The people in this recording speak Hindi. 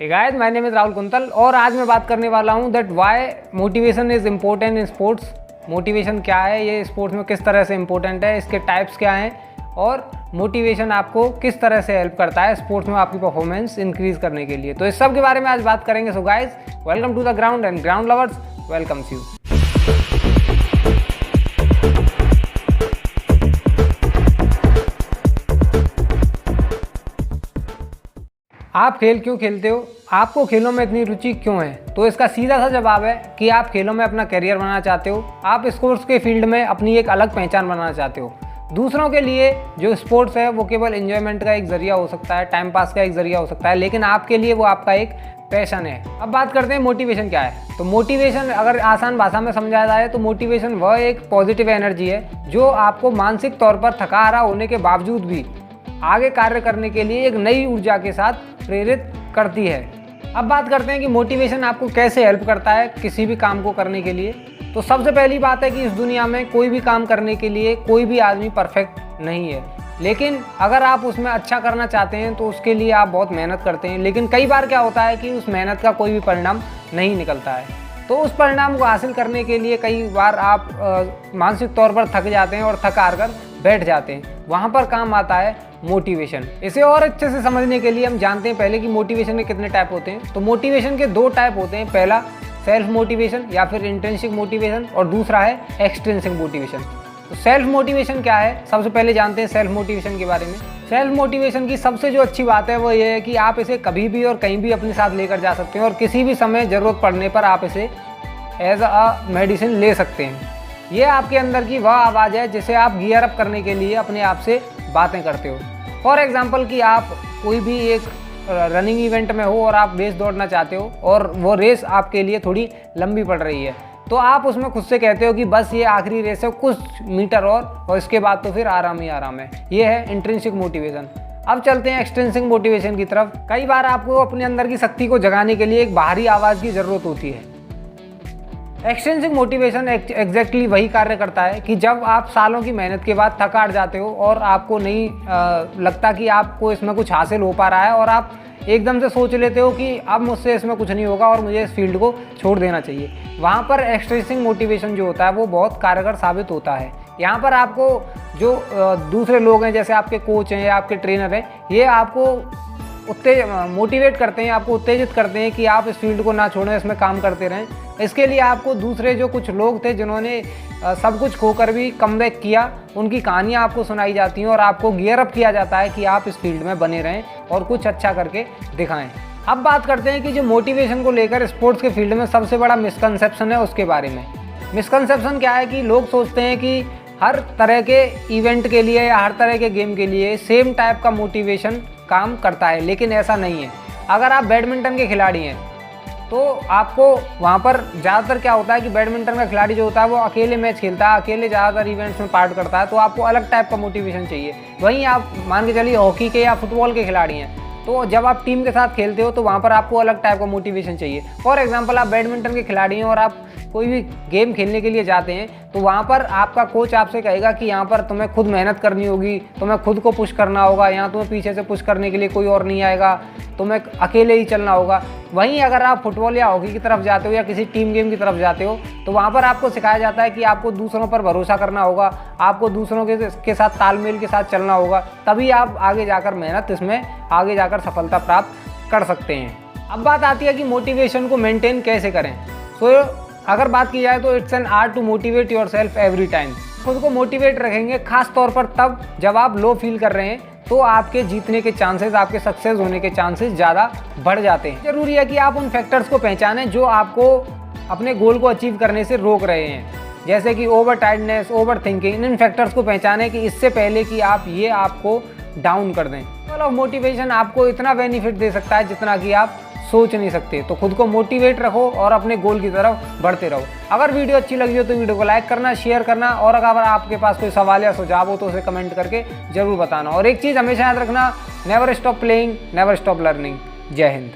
Hey guys, my name is Rahul Kuntal और आज मैं बात करने वाला हूँ that why motivation is important in sports. Motivation क्या है, ये स्पोर्ट्स में किस तरह से इम्पोर्टेंट है, इसके टाइप्स क्या हैं और मोटिवेशन आपको किस तरह से हेल्प करता है स्पोर्ट्स में आपकी परफॉर्मेंस इंक्रीज़ करने के लिए। तो इस सब के बारे में आज बात करेंगे। So guys, welcome to the ground and ground lovers welcomes you. आप खेल क्यों खेलते हो, आपको खेलों में इतनी रुचि क्यों है? तो इसका सीधा सा जवाब है कि आप खेलों में अपना करियर बनाना चाहते हो। आप स्पोर्ट्स के फील्ड में अपनी एक अलग पहचान बनाना चाहते हो। दूसरों के लिए जो स्पोर्ट्स है वो केवल एंजॉयमेंट का एक ज़रिया हो सकता है, टाइम पास का एक ज़रिया हो सकता है, लेकिन आपके लिए वो आपका एक पैशन है। अब बात करते हैं मोटिवेशन क्या है। तो मोटिवेशन अगर आसान भाषा में समझाया जाए तो मोटिवेशन वह एक पॉजिटिव एनर्जी है जो आपको मानसिक तौर पर थका हारा होने के बावजूद भी आगे कार्य करने के लिए एक नई ऊर्जा के साथ प्रेरित करती है। अब बात करते हैं कि मोटिवेशन आपको कैसे हेल्प करता है किसी भी काम को करने के लिए। तो सबसे पहली बात है कि इस दुनिया में कोई भी काम करने के लिए कोई भी आदमी परफेक्ट नहीं है, लेकिन अगर आप उसमें अच्छा करना चाहते हैं तो उसके लिए आप बहुत मेहनत करते हैं। लेकिन कई बार क्या होता है कि उस मेहनत का कोई भी परिणाम नहीं निकलता है। तो उस परिणाम को हासिल करने के लिए कई बार आप मानसिक तौर पर थक जाते हैं और थक हार कर बैठ जाते हैं। वहाँ पर काम आता है मोटिवेशन। इसे और अच्छे से समझने के लिए हम जानते हैं पहले कि मोटिवेशन के कितने टाइप होते हैं। तो मोटिवेशन के दो टाइप होते हैं, पहला सेल्फ मोटिवेशन या फिर इंट्रिंसिक मोटिवेशन और दूसरा है एक्सट्रिंसिक मोटिवेशन। तो सेल्फ मोटिवेशन क्या है, सबसे पहले जानते हैं सेल्फ मोटिवेशन के बारे में। सेल्फ मोटिवेशन की सबसे जो अच्छी बात है वो ये है कि आप इसे कभी भी और कहीं भी अपने साथ लेकर जा सकते हैं और किसी भी समय ज़रूरत पड़ने पर आप इसे एज अ मेडिसिन ले सकते हैं। ये आपके अंदर की वह आवाज़ है जिसे आप गियर अप करने के लिए अपने आप से बातें करते हो। फॉर एग्जाम्पल कि आप कोई भी एक रनिंग इवेंट में हो और आप रेस दौड़ना चाहते हो और वो रेस आपके लिए थोड़ी लंबी पड़ रही है, तो आप उसमें खुद से कहते हो कि बस ये आखिरी रेस है, कुछ मीटर और इसके बाद तो फिर आराम ही आराम है। ये है इंट्रिंसिक मोटिवेशन। अब चलते हैं एक्सट्रिंसिक मोटिवेशन की तरफ। कई बार आपको अपने अंदर की शक्ति को जगाने के लिए एक बाहरी आवाज़ की ज़रूरत होती है। एक्सट्रिंसिक मोटिवेशन एग्जैक्टली वही कार्य करता है कि जब आप सालों की मेहनत के बाद थक हार जाते हो और आपको नहीं लगता कि आपको इसमें कुछ हासिल हो पा रहा है और आप एकदम से सोच लेते हो कि अब मुझसे इसमें कुछ नहीं होगा और मुझे इस फील्ड को छोड़ देना चाहिए। वहाँ पर एक्सट्रिंसिक मोटिवेशन जो होता है वो बहुत कारगर साबित होता है। यहाँ पर आपको जो दूसरे लोग हैं, जैसे आपके कोच हैं या आपके ट्रेनर हैं, ये आपको मोटिवेट करते हैं, आपको उत्तेजित करते हैं कि आप इस फील्ड को ना छोड़ें, इसमें काम करते रहें। इसके लिए आपको दूसरे जो कुछ लोग थे जिन्होंने सब कुछ खोकर भी कमबैक किया, उनकी कहानियाँ आपको सुनाई जाती हैं और आपको गियर अप किया जाता है कि आप इस फील्ड में बने रहें और कुछ अच्छा करके दिखाएं। अब बात करते हैं कि जो मोटिवेशन को लेकर स्पोर्ट्स के फील्ड में सबसे बड़ा मिसकंसेप्शन है उसके बारे में। मिसकंसेप्शन क्या है कि लोग सोचते हैं कि हर तरह के इवेंट के लिए या हर तरह के गेम के लिए सेम टाइप का मोटिवेशन काम करता है, लेकिन ऐसा नहीं है। अगर आप बैडमिंटन के खिलाड़ी हैं तो आपको वहाँ पर ज़्यादातर क्या होता है कि बैडमिंटन का खिलाड़ी जो होता है वो अकेले मैच खेलता है, अकेले ज़्यादातर इवेंट्स में पार्ट करता है, तो आपको अलग टाइप का मोटिवेशन चाहिए। वहीं आप मान के चलिए हॉकी के या फुटबॉल के खिलाड़ी हैं, तो जब आप टीम के साथ खेलते हो तो वहाँ पर आपको अलग टाइप का मोटिवेशन चाहिए। फॉर एग्जांपल, आप बैडमिंटन के खिलाड़ी हैं और आप कोई भी गेम खेलने के लिए जाते हैं तो वहाँ पर आपका कोच आपसे कहेगा कि यहाँ पर तुम्हें खुद मेहनत करनी होगी, तुम्हें खुद को पुश करना होगा, यहाँ तुम्हें पीछे से पुश करने के लिए कोई और नहीं आएगा, तुम्हें अकेले ही चलना होगा। वहीं अगर आप फुटबॉल या हॉकी की तरफ जाते हो या किसी टीम गेम की तरफ जाते हो तो वहाँ पर आपको सिखाया जाता है कि आपको दूसरों पर भरोसा करना होगा, आपको दूसरों के साथ तालमेल के साथ चलना होगा, तभी आप आगे जाकर मेहनत इसमें आगे जाकर सफलता प्राप्त कर सकते हैं। अब बात आती है कि मोटिवेशन को मेंटेन कैसे करें। तो अगर बात की जाए तो it's an art to motivate yourself every time. खुद को मोटिवेट रखेंगे खास तौर पर तब जब आप लो फील कर रहे हैं, तो आपके जीतने के चांसेस, आपके सक्सेस होने के चांसेस ज़्यादा बढ़ जाते हैं। जरूरी है कि आप उन फैक्टर्स को पहचानें जो आपको अपने गोल को अचीव करने से रोक रहे हैं, जैसे कि ओवर टायर्डनेस, ओवर थिंकिंग। इन फैक्टर्स को पहचानें कि इससे पहले कि आप ये आपको डाउन कर दें। लेवल ऑफ मोटिवेशन आपको इतना बेनिफिट दे सकता है जितना कि आप सोच नहीं सकते। तो खुद को मोटिवेट रखो और अपने गोल की तरफ बढ़ते रहो। अगर वीडियो अच्छी लगी हो तो वीडियो को लाइक करना, शेयर करना और अगर आपके पास कोई सवाल या सुझाव हो तो उसे कमेंट करके जरूर बताना। और एक चीज़ हमेशा याद रखना, never stop playing, never stop learning. जय हिंद।